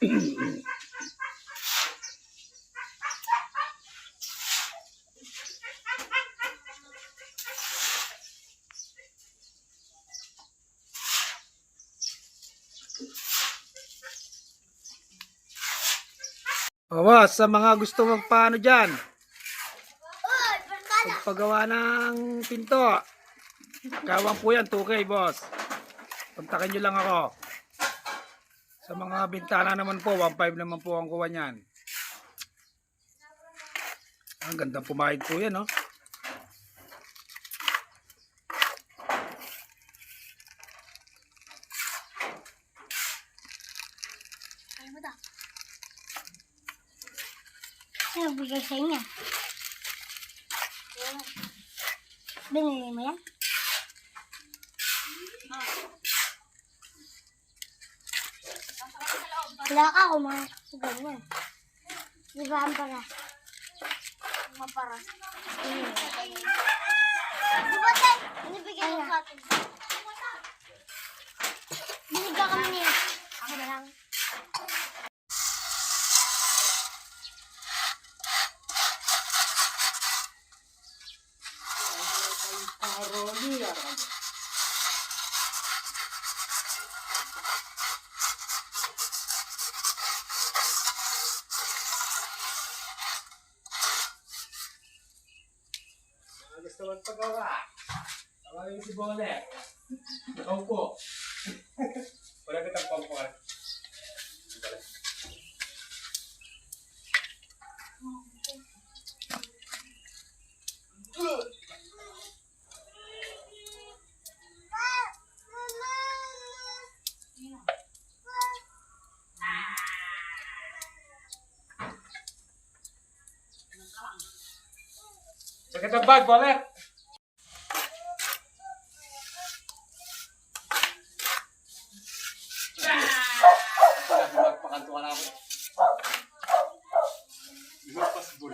O boss, sa mga gusto magpaano dyan, pagpagawa ng pinto, kawang po yan, 2K boss. Kontakin nyo lang ako. Sa mga bintana naman po, 1.5 naman po ang kuha nyan. Ang gandang pumahid po yan, no? Ano bigay sa inyo? Binili mo yan? Wala ka kumain sa ganyan. Di ba ang para? Ang para? Di ba tayo? Binibigyan mo sa atin. Binigyan kami niya. Ako na lang. Gusto magpagawa. Tawagin si Bole. Nakaupo. Wala kitang pampuan. Sakit ang bag, Bole. Magpakantuan ako. Magpasbol.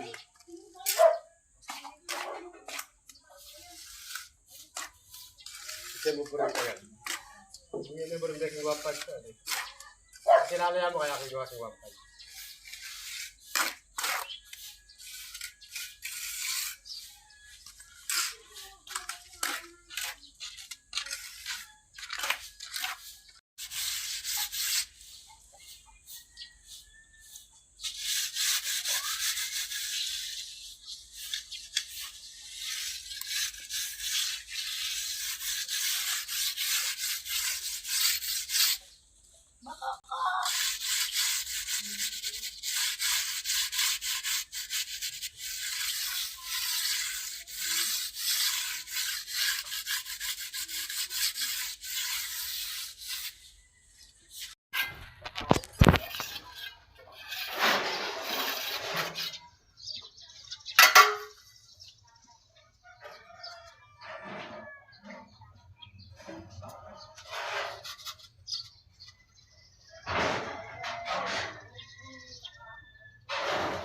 Kasi mo pura ka yan. Hindi na pura ka wapad ka. Sinala mo kaya kigawa sa wapad.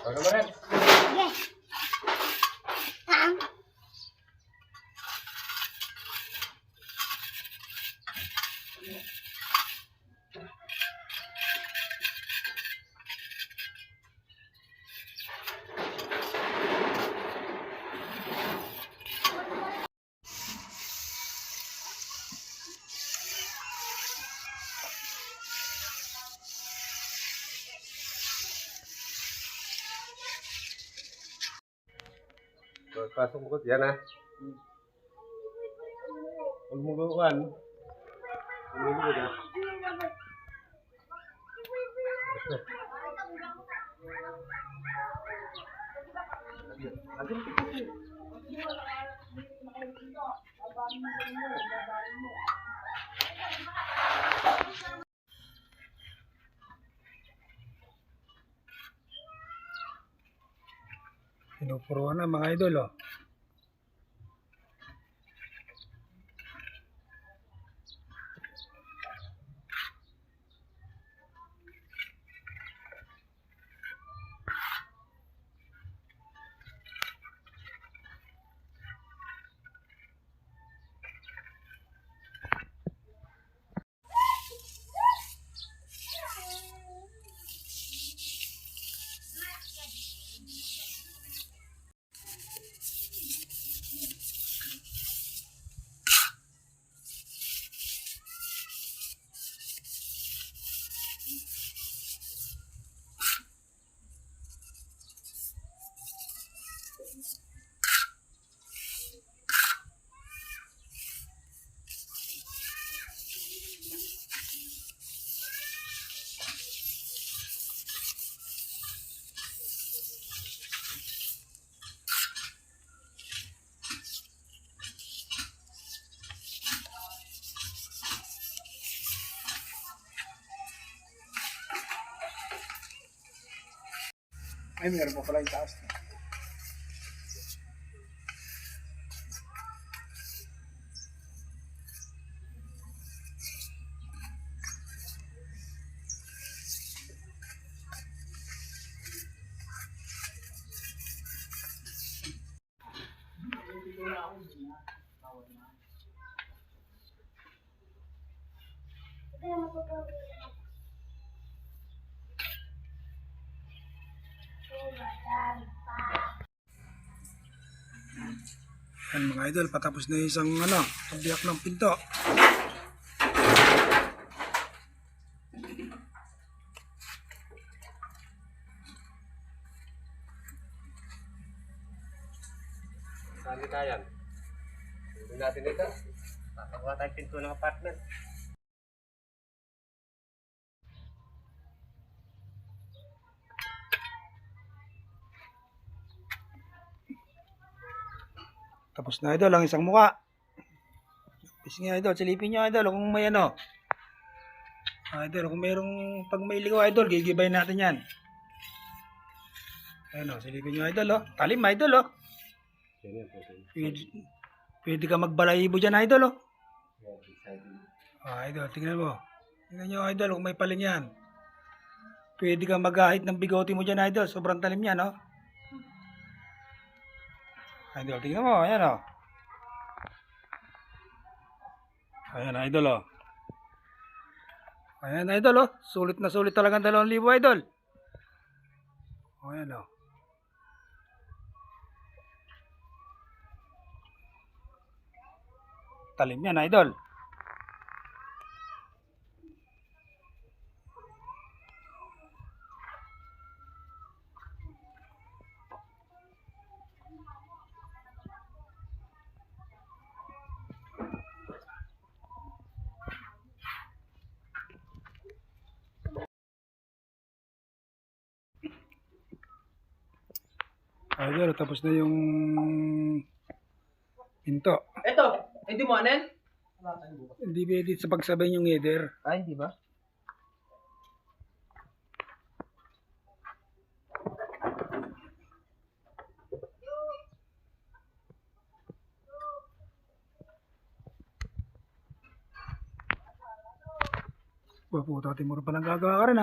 Ano ba rin? Sige. Saan? Pasok mo ko yan ha. Huwag mo gawan. Huwag mo na. Pinupuruan na mga idol, oh. Ay, meron pa pala yung taas. Yan mga idol, patapos na yung isang pagbiyak ng pinto. Sali tayo. Hindi natin ito. Papagawa tayong pinto ng apartment. Tapos na idol, ang isang muka. Tapos nga idol, silipin nyo idol kung may idol, kung mayroong pag may ligaw idol, gigibay natin yan. Ayun silipin nyo idol Talim idol Pwede, pwede ka magbalahibo dyan idol idol, tingnan mo. Tingnan nyo idol kung may paling yan. Pwede ka maghahit ng bigote mo dyan idol, sobrang talim yan idol, tingnan mo, ayan ayan idol ayan idol sulit na sulit talagang 2,000 idol. Ayan talim yan idol. Idol, tapos na yung pinto. Eto, hindi mo anen? Hindi pwede sa pagsabay yung header. Ay, hindi ba? Puta, timuro pa lang gagawa ka rin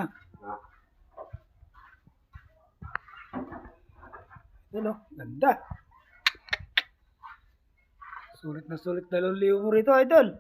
Idol ganda. Sulit na sulit 2,000 mo rito idol.